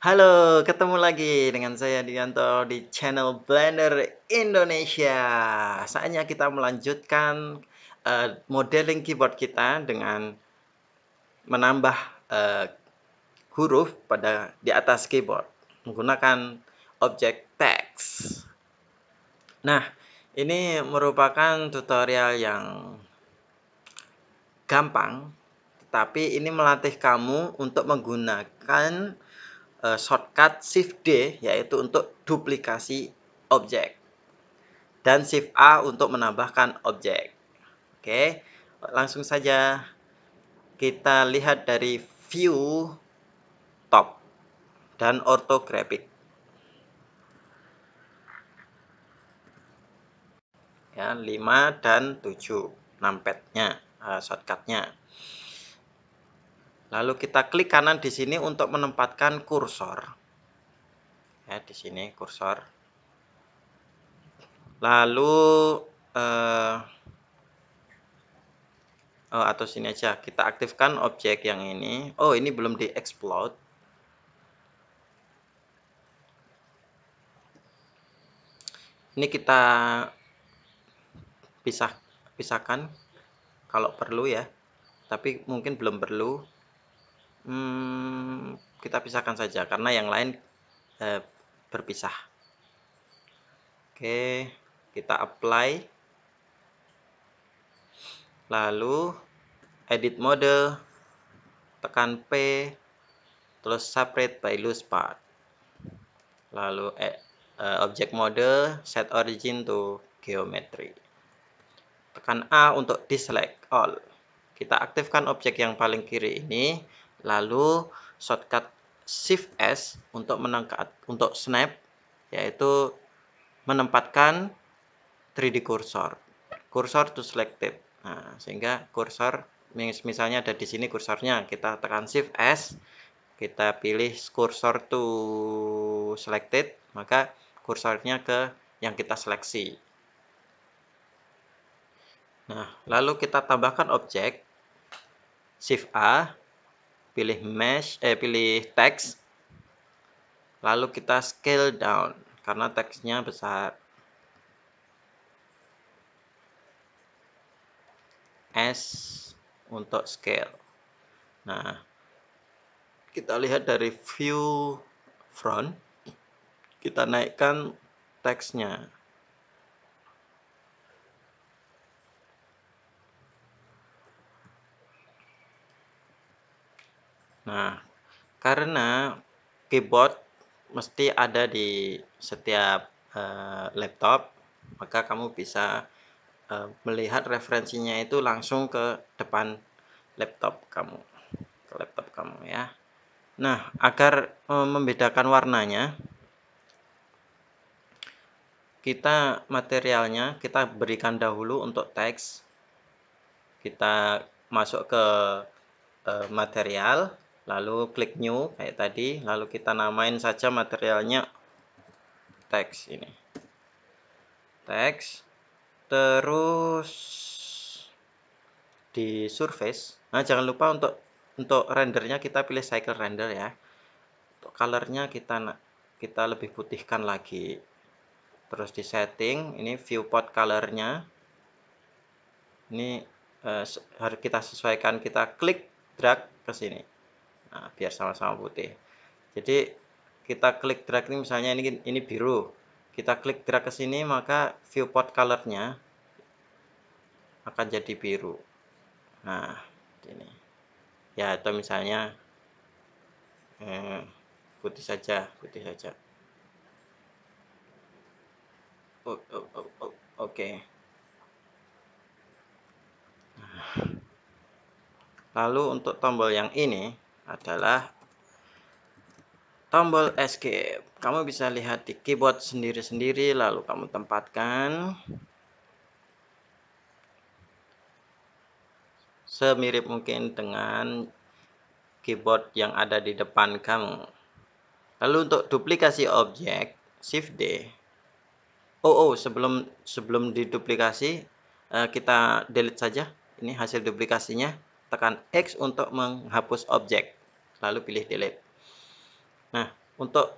Halo, ketemu lagi dengan saya Dianto di channel Blender Indonesia. Saatnya kita melanjutkan modeling keyboard kita dengan menambah eh, huruf di atas keyboard menggunakan objek text. Nah, ini merupakan tutorial yang gampang, tapi ini melatih kamu untuk menggunakan shortcut Shift D, yaitu untuk duplikasi objek, dan Shift A untuk menambahkan objek. Oke, langsung saja kita lihat dari view top dan orthographic. Ya, 5 dan 7 numpadnya, shortcutnya. Lalu kita klik kanan di sini untuk menempatkan kursor. Ya, di sini kursor. Lalu atau sini aja, kita aktifkan objek yang ini. Oh, ini belum di-explode. Ini kita pisahkan kalau perlu ya, tapi mungkin belum perlu. Kita pisahkan saja karena yang lain berpisah. Oke, kita apply, lalu edit mode, tekan P, terus separate by loose part, lalu object mode, set origin to geometry, tekan A untuk deselect all. Kita aktifkan objek yang paling kiri ini, lalu shortcut Shift S untuk snap, yaitu menempatkan 3D cursor to selected. Nah, sehingga kursor misalnya ada di sini kursornya, kita tekan Shift S, kita pilih cursor to selected, maka kursornya ke yang kita seleksi. Nah, lalu kita tambahkan objek, Shift A, pilih pilih text, lalu kita scale down karena teksnya besar. S untuk scale. Nah, kita lihat dari view front, kita naikkan teksnya. Nah, karena keyboard mesti ada di setiap laptop, maka kamu bisa melihat referensinya itu langsung ke depan laptop kamu, ya. Nah, agar membedakan warnanya, materialnya kita berikan dahulu untuk teks. Kita masuk ke material, lalu klik new kayak tadi, lalu kita namain saja materialnya teks ini. Teks, terus di surface. Nah, jangan lupa untuk rendernya kita pilih cycle render ya. Untuk colornya kita lebih putihkan lagi. Terus di setting, ini viewport colornya. Ini harus kita sesuaikan, kita klik drag ke sini. Nah, biar sama-sama putih. Jadi kita klik drag ini, misalnya ini biru. Kita klik drag ke sini, maka viewport colornya akan jadi biru. Nah, ini. Ya, atau misalnya putih saja. Oke. Lalu untuk tombol yang ini adalah tombol escape. Kamu bisa lihat di keyboard sendiri-sendiri, lalu kamu tempatkan semirip mungkin dengan keyboard yang ada di depan kamu. Lalu untuk duplikasi objek, Shift D. Sebelum diduplikasi, kita delete saja. Ini hasil duplikasinya. Tekan X untuk menghapus objek, lalu pilih delete. Nah, Untuk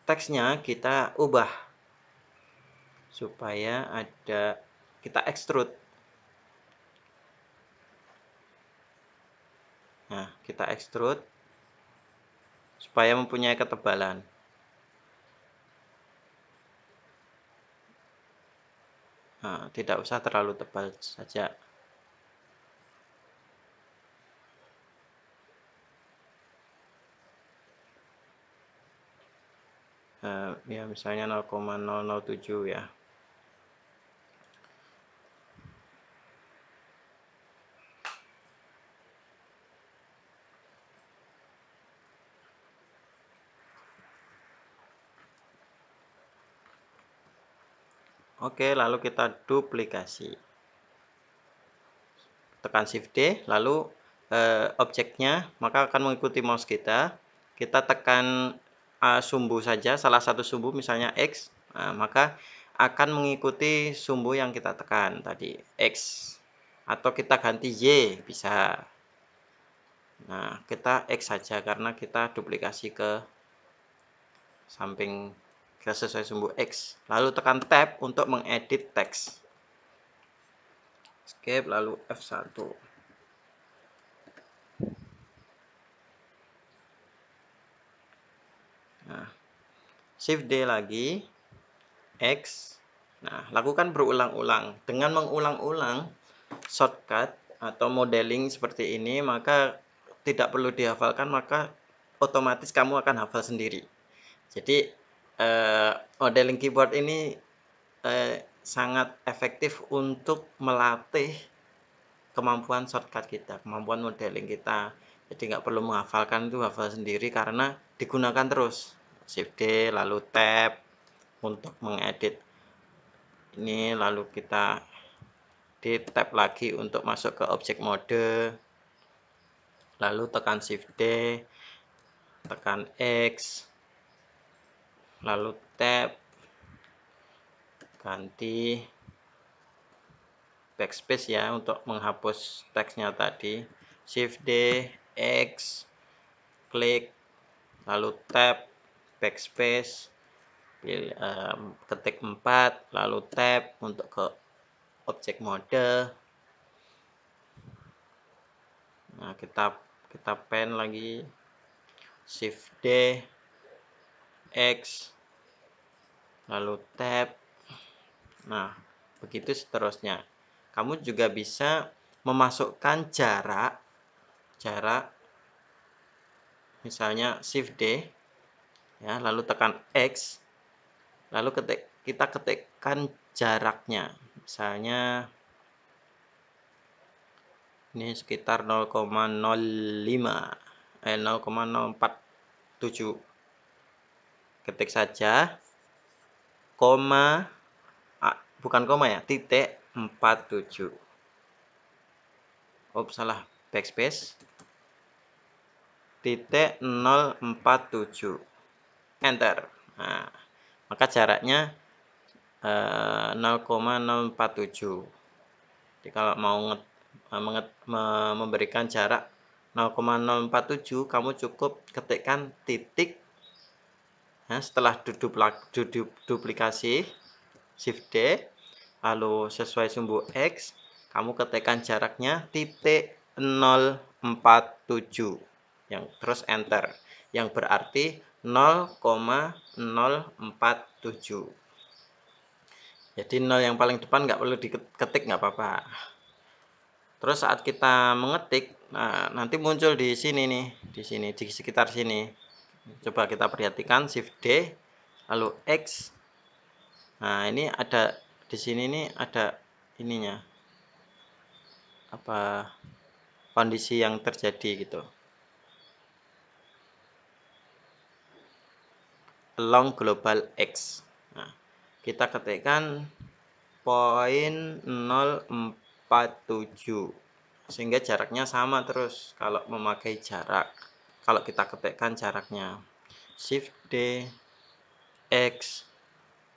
teksnya kita ubah supaya kita extrude. Nah, kita extrude supaya mempunyai ketebalan. Nah, tidak usah terlalu tebal saja. Ya misalnya 0,007 ya. Oke, lalu kita duplikasi. Tekan Shift D, lalu objeknya maka akan mengikuti mouse kita. Kita tekan sumbu saja, salah satu sumbu misalnya X, nah, maka akan mengikuti sumbu yang kita tekan tadi, X. Atau kita ganti Y, bisa. Nah, kita X saja karena kita duplikasi ke samping sesuai sumbu X. Lalu tekan Tab untuk mengedit teks. Escape, lalu F1. Nah, Shift D lagi, X. Nah, lakukan berulang-ulang. Dengan mengulang-ulang shortcut atau modeling seperti ini, maka tidak perlu dihafalkan, maka otomatis kamu akan hafal sendiri. Jadi, modeling keyboard ini sangat efektif untuk melatih kemampuan shortcut kita, kemampuan modeling kita. Jadi nggak perlu menghafalkan, itu hafal sendiri karena digunakan terus. Shift D, lalu Tab untuk mengedit ini, lalu kita di tab lagi untuk masuk ke objek mode, lalu tekan Shift D, tekan X, lalu tab, ganti backspace ya untuk menghapus teksnya tadi, Shift D, X, klik, lalu tab, backspace, pilih, ketik 4, lalu tab untuk ke objek mode. Nah, kita pen lagi, Shift D, X, lalu tab. Nah, begitu seterusnya. Kamu juga bisa memasukkan jarak misalnya Shift D ya, lalu tekan X, lalu kita ketikkan jaraknya. Misalnya ini sekitar 0,05 0,047. Ketik saja koma, bukan koma ya, titik 47. Oh, salah, backspace, titik 047, enter. Nah, maka jaraknya 0,047. Jadi kalau mau memberikan jarak 0,047, kamu cukup ketikkan titik. Nah, setelah duplikasi Shift D, lalu sesuai sumbu X, kamu ketikkan jaraknya titik 047, yang terus enter, yang berarti 0,047. Jadi 0 yang paling depan nggak perlu diketik, nggak apa-apa. Terus saat kita mengetik, nah, nanti muncul di sini nih, di sekitar sini. Coba kita perhatikan, Shift D, lalu X. Nah, ini ada di sini nih, ada ininya, apa, kondisi yang terjadi gitu. Along global X. Nah, kita ketikkan poin 047 sehingga jaraknya sama terus kalau memakai jarak. Kalau kita ketikkan jaraknya Shift D, X,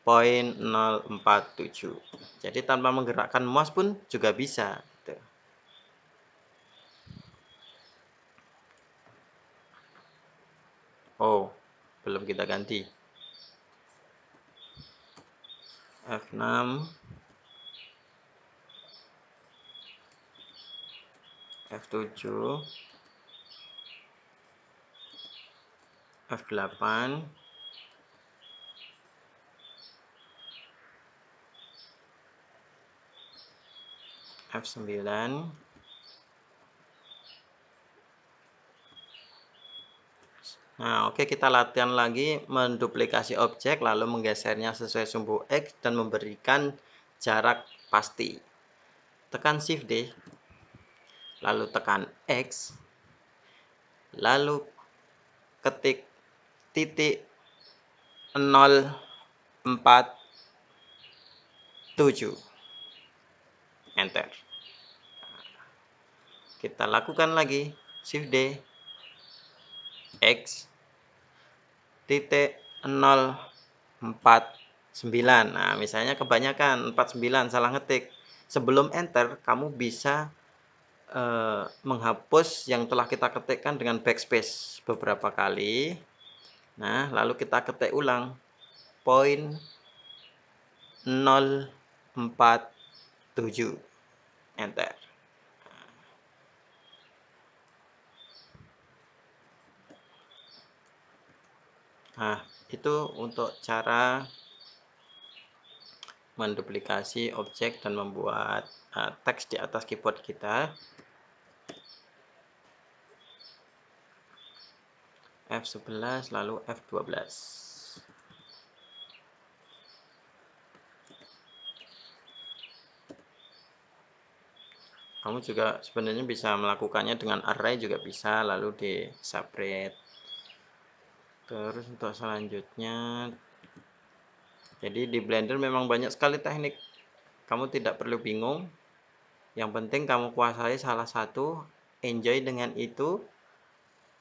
poin 047. Jadi tanpa menggerakkan mouse pun juga bisa gitu. Oh, belum kita ganti. F6, F7, F8, F9. Nah, oke, kita latihan lagi menduplikasi objek lalu menggesernya sesuai sumbu X dan memberikan jarak pasti. Tekan Shift D, lalu tekan X, lalu ketik titik 047, enter. Kita lakukan lagi, Shift D, X, titik 049. Nah, misalnya kebanyakan 49 salah ngetik. Sebelum enter, kamu bisa menghapus yang telah kita ketikkan dengan backspace beberapa kali. Nah, lalu kita ketik ulang poin 047, enter. Nah, itu untuk cara menduplikasi objek dan membuat teks di atas keyboard kita. F11 lalu F12. Kamu juga sebenarnya bisa melakukannya dengan array juga bisa, lalu di separate. Terus untuk selanjutnya, jadi di Blender memang banyak sekali teknik, kamu tidak perlu bingung, yang penting kamu kuasai salah satu, enjoy dengan itu,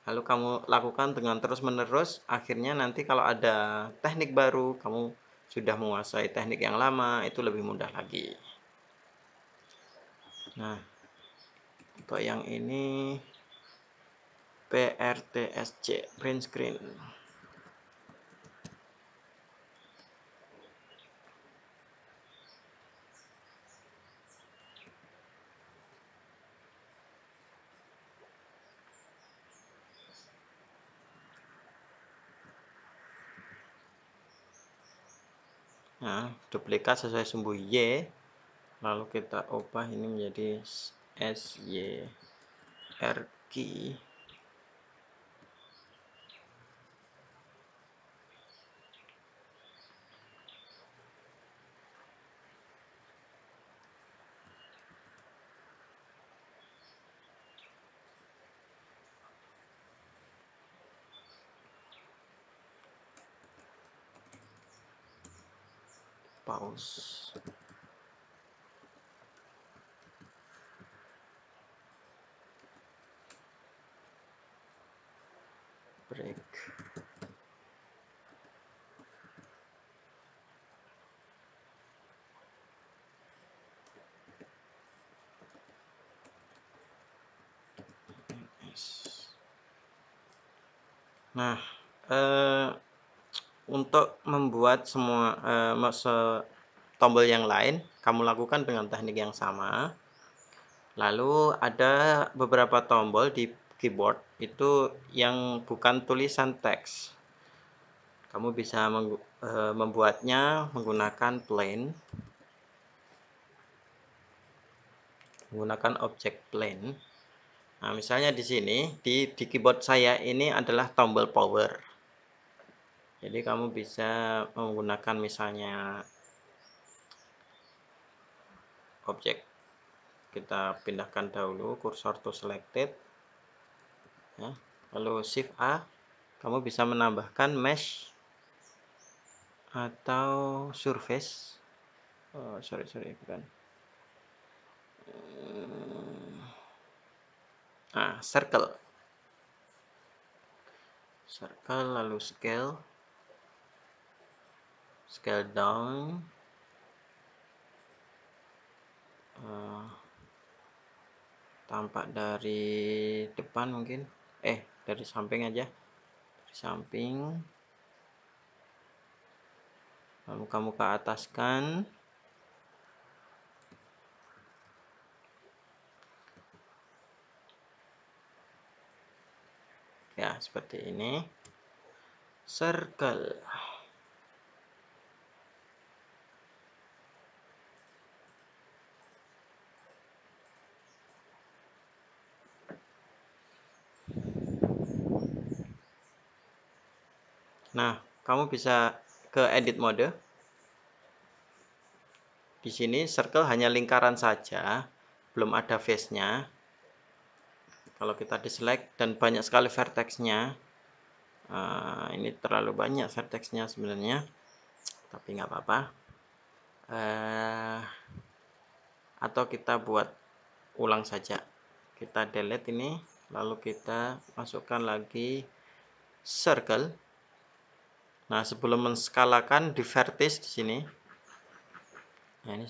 lalu kamu lakukan dengan terus menerus, akhirnya nanti kalau ada teknik baru kamu sudah menguasai teknik yang lama, itu lebih mudah lagi. Nah, untuk yang ini PRTSC, print screen. Nah, duplikat sesuai sumbu Y, lalu kita ubah ini menjadi SYRQ. Pause. Break. Nah, untuk membuat semua tombol yang lain, kamu lakukan dengan teknik yang sama. Lalu ada beberapa tombol di keyboard itu yang bukan tulisan teks. Kamu bisa membuatnya menggunakan plane, menggunakan objek plane. Nah, misalnya di sini di keyboard saya ini adalah tombol power. Jadi kamu bisa menggunakan misalnya objek, kita pindahkan dahulu kursor to selected, ya. Lalu shift A, kamu bisa menambahkan mesh atau surface. Oh, sorry bukan. Nah, circle lalu scale down, tampak dari depan mungkin, dari samping aja, dari samping, muka-muka ataskan. Ya, seperti ini. Circle. Nah, kamu bisa ke edit mode. Di sini circle hanya lingkaran saja, belum ada face-nya. Kalau kita diselect dan banyak sekali vertex-nya, ini terlalu banyak vertex-nya sebenarnya, tapi nggak apa-apa. Atau kita buat ulang saja. Kita delete ini, lalu kita masukkan lagi circle. Nah, sebelum menskalakan di vertis di sini. Nah, ini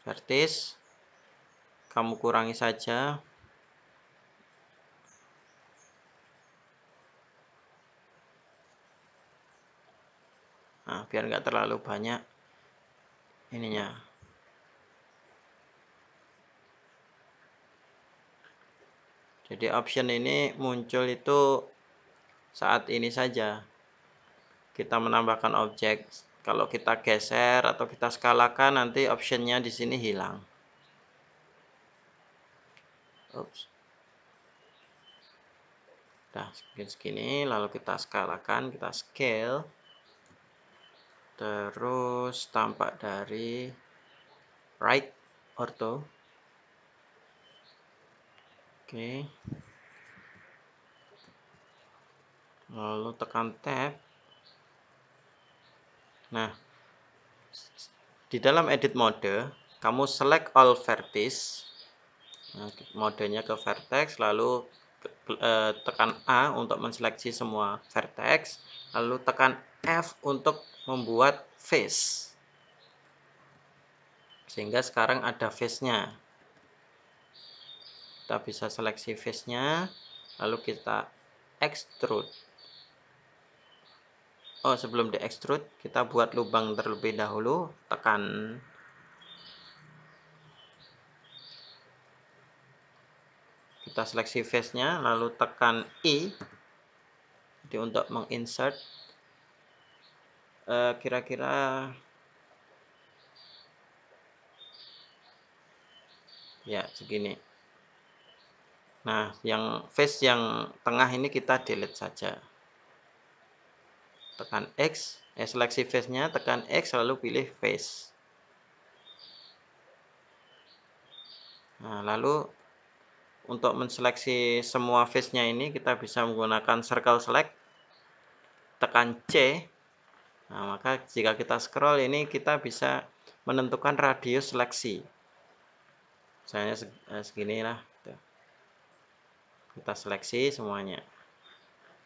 vertis. Kamu kurangi saja. Nah, biar nggak terlalu banyak ininya. Jadi option ini muncul itu saat ini saja. Kita menambahkan objek. Kalau kita geser atau kita skalakan, nanti optionnya di sini hilang. Oops. Nah, segini, lalu kita skalakan, kita scale. Terus tampak dari right ortho. Oke. Lalu tekan tab. Nah, di dalam edit mode, kamu select all vertices. Nah, modenya ke vertex, lalu tekan A untuk menseleksi semua vertex, lalu tekan F untuk membuat face. Sehingga sekarang ada face-nya. Kita bisa seleksi face-nya, lalu kita extrude. Oh, sebelum di extrude, kita buat lubang terlebih dahulu, tekan kita seleksi face-nya, lalu tekan I. Jadi untuk menginsert kira-kira ya segini. Nah, yang face yang tengah ini kita delete saja. Tekan X, seleksi face-nya, tekan X lalu pilih face. Nah, lalu untuk menseleksi semua face-nya ini kita bisa menggunakan circle select. Tekan C. Nah, maka jika kita scroll ini kita bisa menentukan radius seleksi. Misalnya segini lah. Kita seleksi semuanya.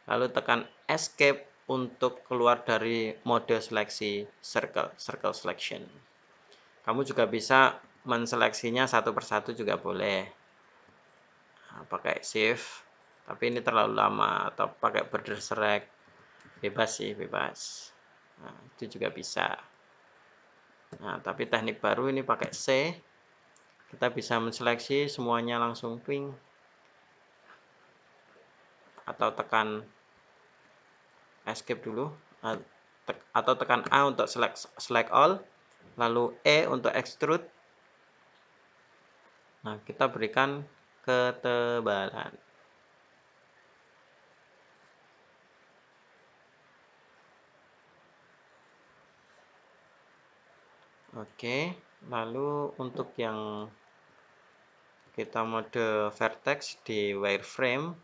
Lalu tekan escape untuk keluar dari mode seleksi circle selection. Kamu juga bisa menseleksinya satu persatu juga boleh. Nah, pakai shift, tapi ini terlalu lama, atau pakai border select. Bebas sih, bebas. Nah, itu juga bisa. Nah, tapi teknik baru ini pakai C. Kita bisa menseleksi semuanya langsung ping. Atau tekan escape dulu. Atau tekan A untuk select all. Lalu E untuk extrude. Nah, kita berikan ketebalan. Oke, lalu untuk yang kita mode vertex di wireframe,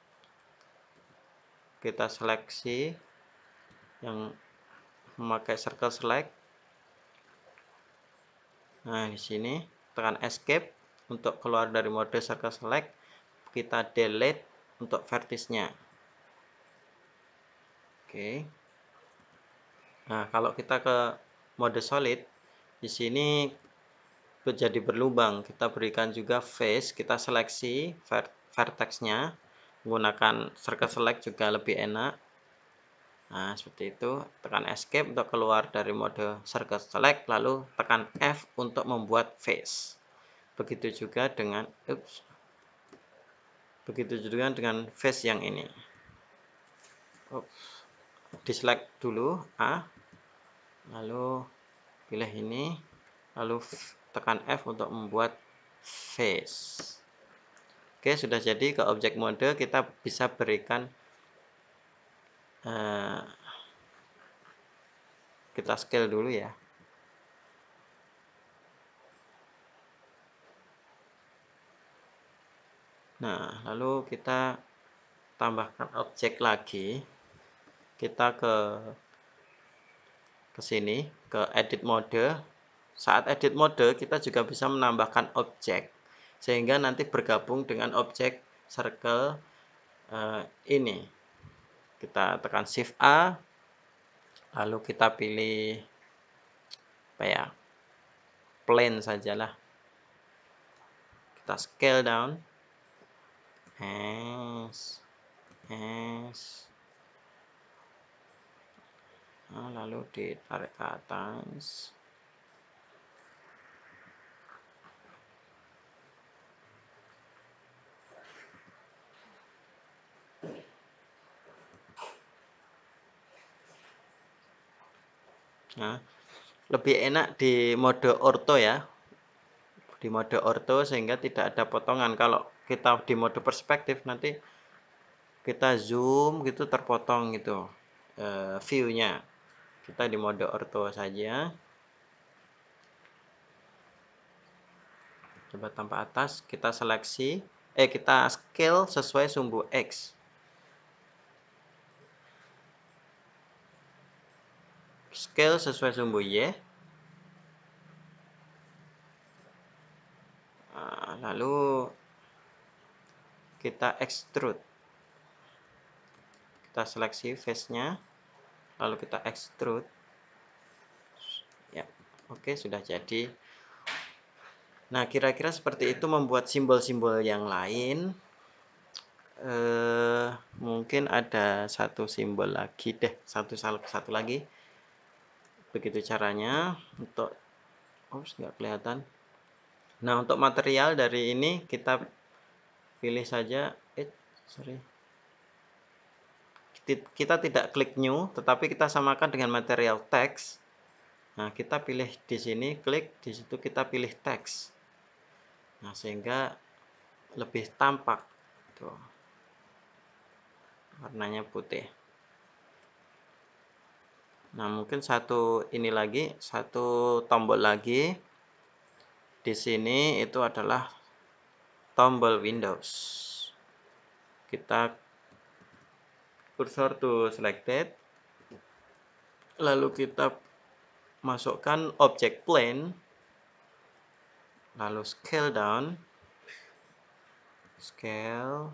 kita seleksi yang memakai circle select. Nah, di sini tekan escape untuk keluar dari mode circle select. Kita delete untuk vertisnya. Oke. Nah, kalau kita ke mode solid, di sini jadi berlubang. Kita berikan juga face, kita seleksi vertexnya menggunakan circle select juga lebih enak. Nah, seperti itu. Tekan escape untuk keluar dari mode circle select, lalu tekan F untuk membuat face. Begitu juga dengan face yang ini. Di select dulu A, lalu pilih ini, lalu tekan F untuk membuat face. Oke, sudah jadi. Ke objek mode kita bisa berikan kita scale dulu ya. Nah, lalu kita tambahkan objek lagi. Kita ke sini, ke edit mode. Saat edit mode kita juga bisa menambahkan objek, sehingga nanti bergabung dengan objek circle ini. Kita tekan Shift A, lalu kita pilih apa ya, plane sajalah. Kita scale down, lalu ditarik ke atas. Nah, lebih enak di mode ortho ya, di mode ortho sehingga tidak ada potongan. Kalau kita di mode perspektif nanti kita zoom gitu terpotong gitu view-nya. Kita di mode ortho saja. Coba tanpa atas, kita seleksi, kita scale sesuai sumbu X. Scale sesuai sumbu Y. Lalu kita extrude. Kita seleksi face-nya, lalu kita extrude. Ya, oke, sudah jadi. Nah, kira-kira seperti itu membuat simbol-simbol yang lain. Mungkin ada satu simbol lagi deh, satu lagi. Begitu caranya untuk nggak kelihatan. Nah, untuk material dari ini kita pilih saja, kita tidak klik new, tetapi kita samakan dengan material text. Nah, kita pilih di sini, klik di situ, kita pilih text. Nah, sehingga lebih tampak. Tuh. Warnanya putih. Nah, mungkin satu tombol lagi. Di sini itu adalah tombol Windows. Kita cursor to selected. Lalu kita masukkan objek plane. Lalu scale down. Scale.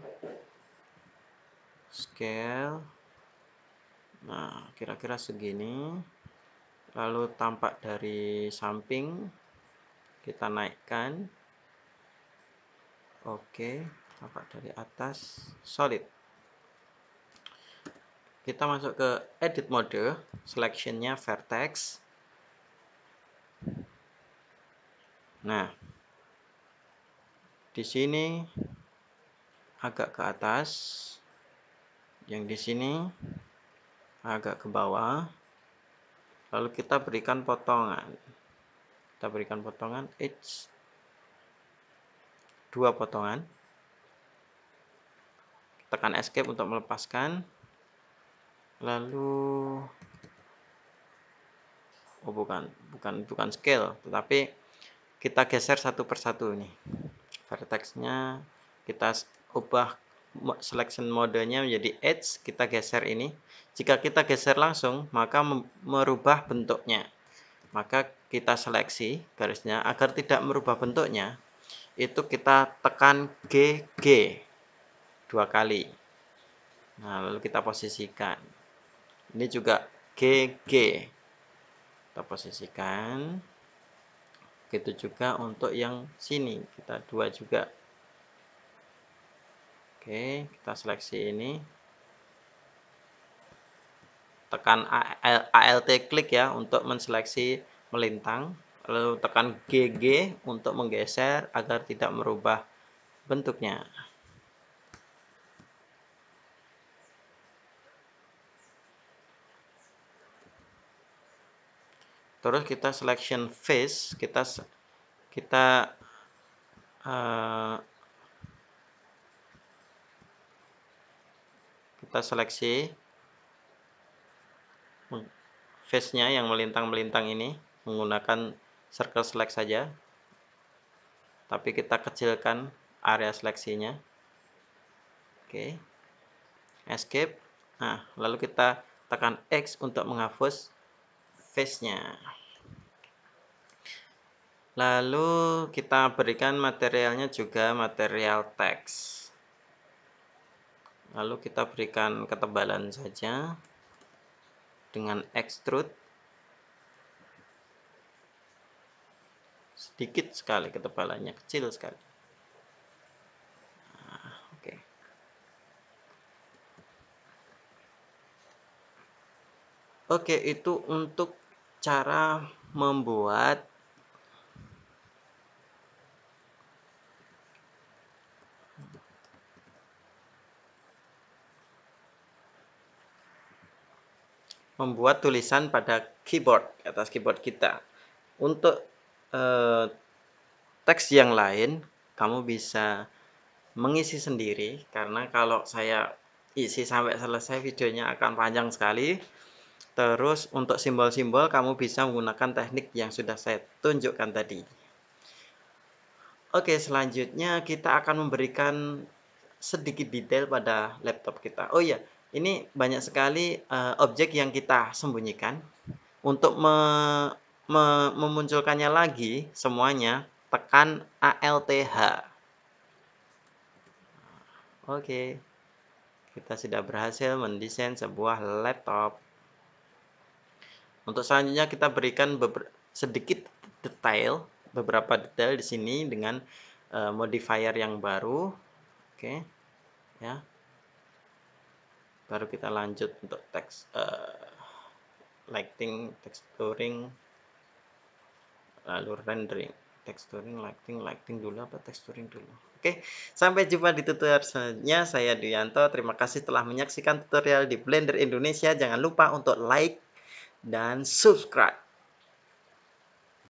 Nah, kira-kira segini. Lalu tampak dari samping, kita naikkan. Oke, tampak dari atas, solid. Kita masuk ke edit mode, selection-nya vertex. Nah, di sini agak ke atas, yang di sini agak ke bawah. Lalu kita berikan potongan. Kita berikan potongan edge, 2 potongan. Tekan escape untuk melepaskan. Lalu bukan scale, tetapi kita geser satu persatu ini. Vertexnya kita ubah selection modenya menjadi edge, kita geser ini. Jika kita geser langsung, maka merubah bentuknya. Maka kita seleksi garisnya agar tidak merubah bentuknya. Itu kita tekan GG 2 kali. Nah, lalu kita posisikan. Ini juga GG. Kita posisikan. Begitu juga untuk yang sini, kita 2 juga. Oke, kita seleksi ini. tekan Alt klik ya untuk menseleksi melintang, lalu tekan GG untuk menggeser agar tidak merubah bentuknya. Terus kita selection face, kita seleksi face-nya yang melintang-melintang ini menggunakan circle select saja, tapi kita kecilkan area seleksinya. Oke, escape. Nah, lalu kita tekan X untuk menghapus face-nya. Lalu kita berikan materialnya juga material teks. Lalu kita berikan ketebalan saja dengan extrude. Sedikit sekali ketebalannya, kecil sekali. Nah, oke. Oke, itu untuk cara membuat tulisan pada keyboard, atas keyboard kita. Untuk teks yang lain kamu bisa mengisi sendiri, karena kalau saya isi sampai selesai videonya akan panjang sekali. Terus untuk simbol-simbol kamu bisa menggunakan teknik yang sudah saya tunjukkan tadi. Oke, selanjutnya kita akan memberikan sedikit detail pada laptop kita. Oh iya, ini banyak sekali objek yang kita sembunyikan. Untuk memunculkannya lagi semuanya, tekan ALTH. Oke, kita sudah berhasil mendesain sebuah laptop. Untuk selanjutnya kita berikan sedikit detail, beberapa detail di sini dengan modifier yang baru. Oke, ya. Baru kita lanjut untuk teks lighting, texturing, lalu rendering. Texturing, lighting dulu apa texturing dulu? Oke, sampai jumpa di tutorial selanjutnya. Saya Duyanto. Terima kasih telah menyaksikan tutorial di Blender Indonesia. Jangan lupa untuk like dan subscribe.